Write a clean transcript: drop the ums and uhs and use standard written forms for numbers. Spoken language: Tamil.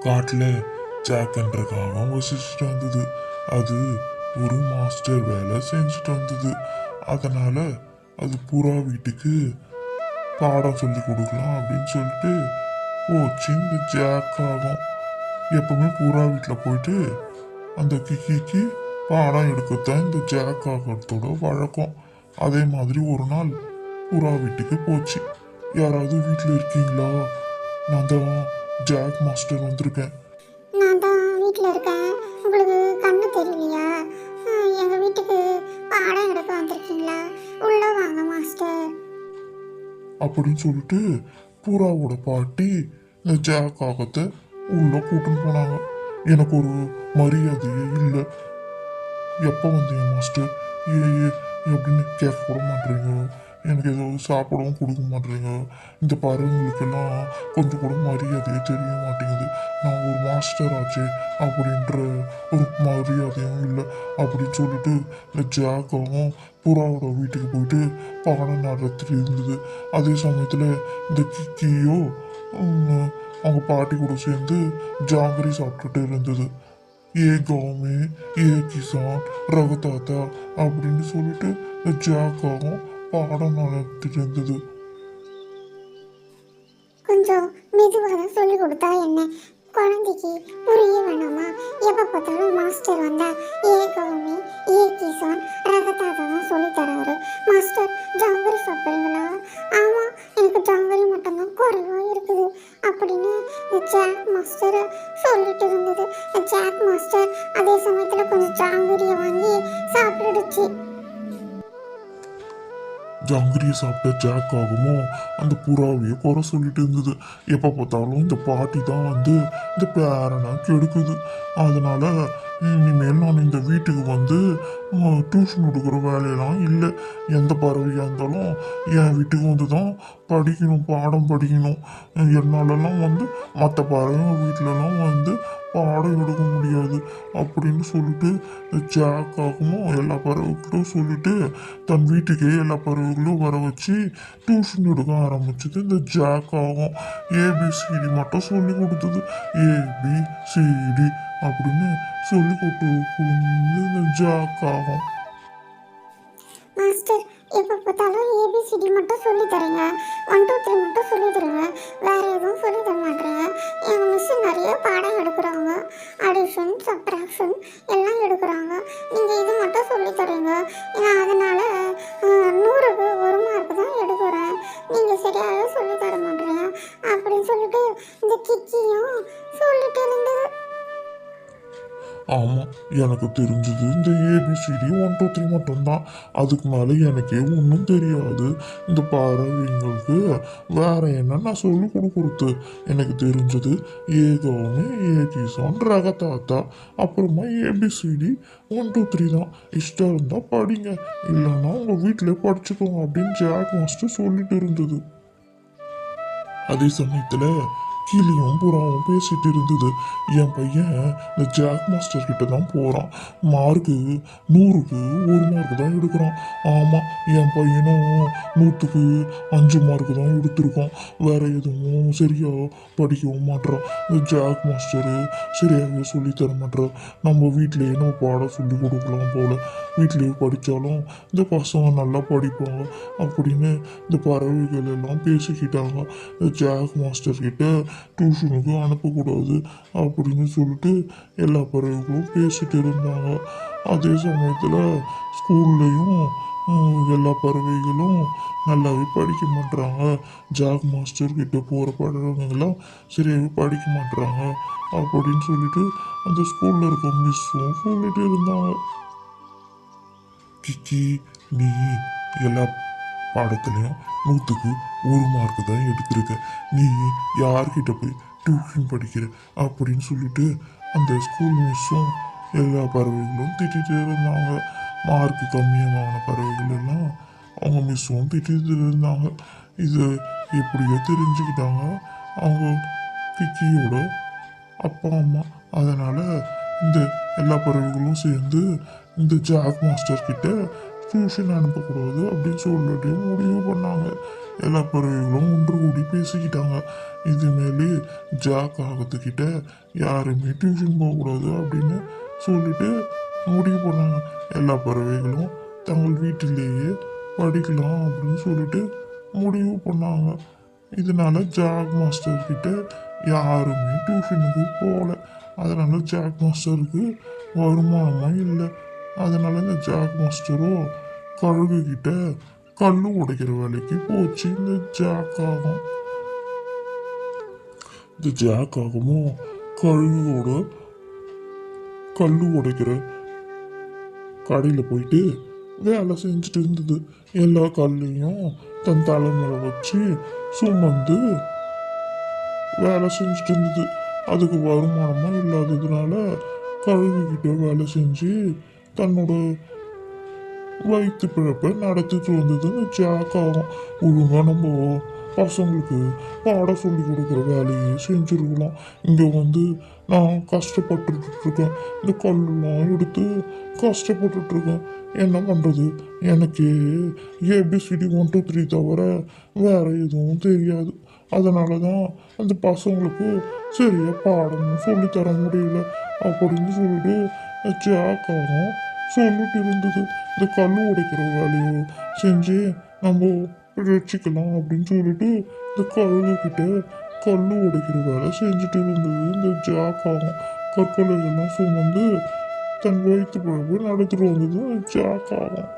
காட்டில் ஜாக்ன்ற காகம் வசிச்சுட்டு வந்தது. அது ஒரு மாஸ்டர் வேலை செஞ்சுட்டு வந்தது. அதனால அது புறா வீட்டுக்கு பாடம் சொல்லி கொடுக்கலாம் அப்படின்னு சொல்லிட்டு போச்சு. இந்த ஜாக் காகம் எப்பவுமே புறா வீட்டில் போயிட்டு அந்த கிக்கிக்கு பாடம் எடுக்கத்தான் இந்த ஜாக் காகத்தோட வழக்கம். அதே மாதிரி ஒரு நாள் புறா வீட்டுக்கு போச்சு. யாராவது வீட்டில் இருக்கீங்களா? நான் தான் ஜாக் மாஸ்டர் வந்திருக்கேன். நான் தான் வீட்டில் இருக்கேன். உங்களுக்கு கண்ணு தெரியலையா? எங்கள் வீட்டுக்கு பாடம் எடுக்க வந்திருக்கீங்களா? உள்ளே வாங்க மாஸ்டர் அப்படின்னு சொல்லிட்டு புறாவோட பாட்டி இந்த ஜாக் காகத்தை உள்ள கூட்டின்னு போனாங்க. எனக்கு ஒரு மரியாதையே இல்லை. எப்போ வந்தீங்க மாஸ்டர்? ஏ அப்படின்னு கேட்க கூட மாட்டேறீங்க. எனக்கு ஏதாவது சாப்பிடவும் கொடுக்க மாட்டேறீங்க. இந்த பறவைங்களுக்கெல்லாம் கொஞ்சம் கூட மரியாதையே தெரிய மாட்டேங்குது. நான் ஒரு மாஸ்டர் ஆச்சு அப்படின்ற ஒரு மரியாதையும் இல்லை அப்படின்னு சொல்லிட்டு இந்த ஜாக்காவும் புறாவோட வீட்டுக்கு போயிட்டு பாடம் நடத்திட்டு இருந்தது. அதே சமயத்தில் இந்த கிக்கியோ அவங்க பாட்டி கூட சேர்ந்து ஜாங்கிரி சாப்பிட்டுட்டு இருந்தது. ஏ கௌமே, ஏ கிசான், ரகதாத்தா அப்படின்னு சொல்லிட்டு இந்த ஜாக்காவும் பாடம் நடத்திட்டு இருந்தது. கொஞ்சம் மெதுவாக சொல்லி கொடுத்தா என்ன? குழந்தைக்கு புரிய வேணாமா? எப்போ பார்த்தாலும் மாஸ்டர் வந்தா ஏ கௌமி ஏ கிசான் ரகத்தாத தான் சொல்லி தராரு. மாஸ்டர் ஜாங்கரி சாப்பிட்றீங்களா? ஆமாம், எனக்கு ஜாங்கரி மட்டும்தான் குறைவாக இருக்குது அப்படின்னு ஜாக் மாஸ்டர் சொல்லிட்டு இருந்தது. ஜாக் மாஸ்டர் அதே சமயத்தில் கொஞ்சம் ஜாங்கரியை வாங்கி சாப்பிட்டுடுச்சு. ஜாங்கிரியை சாப்பிட்ட ஜாக் ஆகுமோ அந்த புறாவையே குறை சொல்லிட்டு இருந்தது. எப்போ பார்த்தாலும் இந்த பாட்டி தான் வந்து இந்த பேரனை கெடுக்குது. அதனால இனிமேல் நான் இந்த வீட்டுக்கு வந்து டியூஷன் எடுக்கிற வேலையெல்லாம் இல்லை. எந்த பறவையாக இருந்தாலும் என் வீட்டுக்கு வந்து தான் படிக்கணும், பாடம் படிக்கணும். என்னாலலாம் வந்து மற்ற பறவைங்க வீட்டிலலாம் வந்து பாடம் எடுக்க முடியாது அப்படின்னு சொல்லிட்டு ஜாக்காகவும் எல்லா பறவைகளும் சொல்லிட்டு தன் வீட்டுக்கே எல்லா பறவைகளும் வர வச்சு டியூஷன் எடுக்க ஆரம்பிச்சது இந்த ஜாக்காகும். ஏபிசிடி மட்டும் சொல்லி கொடுத்தது. ஏபிசிடி அப்படின்னு சொல்லி கொடுத்து இந்த ஜாக்காகும். மாஸ்டர் எப்போ பார்த்தாலும் ஏபிசிடி மட்டும் சொல்லி தரீங்க, 1 2 3 மட்டும் சொல்லி தருங்க, வேற எதுவும் சொல்லி தர மாட்டேங்க. எங்கள் மிஸ் நிறைய பாடம் எடுக்கிறாங்க, அடிஷன் சப்ட்ராக்ஷன் எல்லாம் எடுக்கிறாங்க. நீங்கள் இது மட்டும் சொல்லி தரீங்க. நான் அதனால் 100க்கு 1 மார்க் தான் எடுக்கிறேன். நீங்கள் சரியாக சொல்லி தர மாட்டேங்க அப்படின்னு சொல்லிட்டு இந்த கிக்கியும் சொல்லிட்டு இருந்தது. ஆமாம், எனக்கு தெரிஞ்சது இந்த ஏபிசிடி 1 2 3 மட்டும்தான். அதுக்கு மேலே எனக்கே ஒன்றும் தெரியாது. இந்த பறவைங்களுக்கு வேற என்ன நான் சொல்லி கொடுக்குறது? எனக்கு தெரிஞ்சது ஏகோமே ஏகிசான் ரகதாத்தா அப்புறமா ஏபிசிடி 1 2 3 தான். இஷ்டம் இருந்தால் படிங்க, இல்லைன்னா உங்கள் வீட்டில் படிச்சுக்கோங்க அப்படின்னு ஜாக் மாஸ்டர் சொல்லிட்டு இருந்தது. அதே சமயத்தில் கிளியும் புறாவும் பேசிட்டு இருந்தது. என் பையன் இந்த ஜாக் மாஸ்டர் கிட்ட தான் போகிறான். மார்க்கு 100க்கு 1 மார்க் தான் எடுக்கிறான். ஆமாம், என் பையனும் 100க்கு 5 மார்க்கு தான் எடுத்திருக்கான். வேற எதுவும் சரியா படிக்கவும் மாட்டான். இந்த ஜாக் மாஸ்டரு சரியாகவே சொல்லி தர மாட்டார். நம்ம வீட்டிலேயே நம்ம பாடம் சொல்லி கொடுக்கலாம் போல. வீட்டிலேயே படித்தாலும் இந்த பசங்க நல்லா படிப்பாங்க அப்படின்னு இந்த பறவைகள் எல்லாம் பேசிக்கிட்டாங்க. இந்த ஜாக் மாஸ்டர் கிட்ட டியூஷனுக்கு அனுப்பக்கூடாது அப்படின்னு சொல்லிட்டு எல்லா பறவைகளும் பேசிட்டு இருந்தாங்க. அதே சமயத்தில் ஸ்கூல்லையும் எல்லா பறவைகளும் நல்லாவே படிக்க மாட்டுறாங்க. ஜாக் மாஸ்டர் கிட்ட போகிற பறவைங்கெல்லாம் சரியாகவே படிக்க மாட்டுறாங்க அப்படின்னு சொல்லிட்டு அந்த ஸ்கூலில் இருக்க மிஸ்ஸும் சொல்லிட்டு இருந்தாங்க. கிக்கி, நீ எல்லா பாடத்துலையும் 100க்கு 1 மார்க்கு தான் எடுத்திருக்க. நீ யார்கிட்ட போய் டியூஷன் படிக்கிற அப்படின்னு சொல்லிட்டு அந்த ஸ்கூல் மிஸ்ஸும் எல்லா பறவைகளும் திட்டிகிட்டு இருந்தாங்க. மார்க்கு கம்மியான பறவைகள் எல்லாம் அவங்க மிஸ்ஸும் திட்டிகிட்டு இருந்தாங்க. இது எப்படியோ தெரிஞ்சுக்கிட்டாங்க அவங்க கிக்கியோட அப்பா அம்மா. அதனால் இந்த எல்லா பறவைகளும் சேர்ந்து இந்த ஜாக் மாஸ்டர் கிட்ட டியூஷன் அனுப்பக்கூடாது அப்படின்னு சொல்லிட்டு முடிவு பண்ணாங்க. எல்லா பறவைகளும் ஒன்று கூடி பேசிக்கிட்டாங்க. இதுமேலே ஜாக் ஆகத்துக்கிட்ட யாருமே டியூஷன் போகக்கூடாது அப்படின்னு சொல்லிட்டு முடிவு பண்ணாங்க. எல்லா பறவைகளும் தங்கள் வீட்டிலேயே படிக்கலாம் அப்படின்னு சொல்லிட்டு முடிவு பண்ணாங்க. இதனால ஜாக் மாஸ்டர் கிட்ட யாருமே டியூஷனுக்கு போகல. அதனால ஜாக் மாஸ்டருக்கு வருமானமும் இல்லை. அதனால இந்த ஜாக் மாஸ்டரும் கழுகு கிட்ட கல்லு உடைக்கிற வேலைக்கு போச்சு இந்த ஜாக் ஆகும். இந்த ஜாக் ஆகமும் கழுகுவோட கல்லு உடைக்கிற கடையில் போயிட்டு வேலை செஞ்சுட்டு இருந்தது. எல்லா கல்லையும் தன் தலைமையில வச்சு சுமந்து வேலை செஞ்சுட்டு இருந்தது. அதுக்கு வருமானமும் இல்லாததுனால கழுகுகிட்ட வேலை செஞ்சு தன்னோட வயிற்று பிழப்பை நடத்திட்டு வந்தது இந்த ஜாக் ஆகும். ஒழுங்கா நம்ம பசங்களுக்கு பாடம் சொல்லி கொடுக்குற வேலையை செஞ்சுருக்கலாம். இங்கே வந்து நான் கஷ்டப்பட்டுட்டு இருக்கேன். இந்த கல்லெல்லாம் எடுத்து கஷ்டப்பட்டுட்டு இருக்கேன். என்ன பண்ணுறது, எனக்கு ஏபிசிடி 1 2 3 தவிர வேற எதுவும் தெரியாது. அதனால தான் அந்த பசங்களுக்கு சரியா பாடமும் சொல்லித்தர முடியல அப்படின்னு சொல்லிட்டு ஜாக்காகவும் சொல்லிட்டு இருந்தது. இந்த கல் உடைக்கிற வேலையை செஞ்சு நம்ம ரசிக்கலாம் அப்படின்னு சொல்லிட்டு இந்த கழுகுகிட்ட கல் உடைக்கிற வேலை செஞ்சுட்டு இருந்தது இந்த ஜாக்காகும். கற்கொலைகள்லாம் சுமந்து தன் வயிற்று பிழப்பு நடத்திட்டு வந்தது ஜாக்காகும்.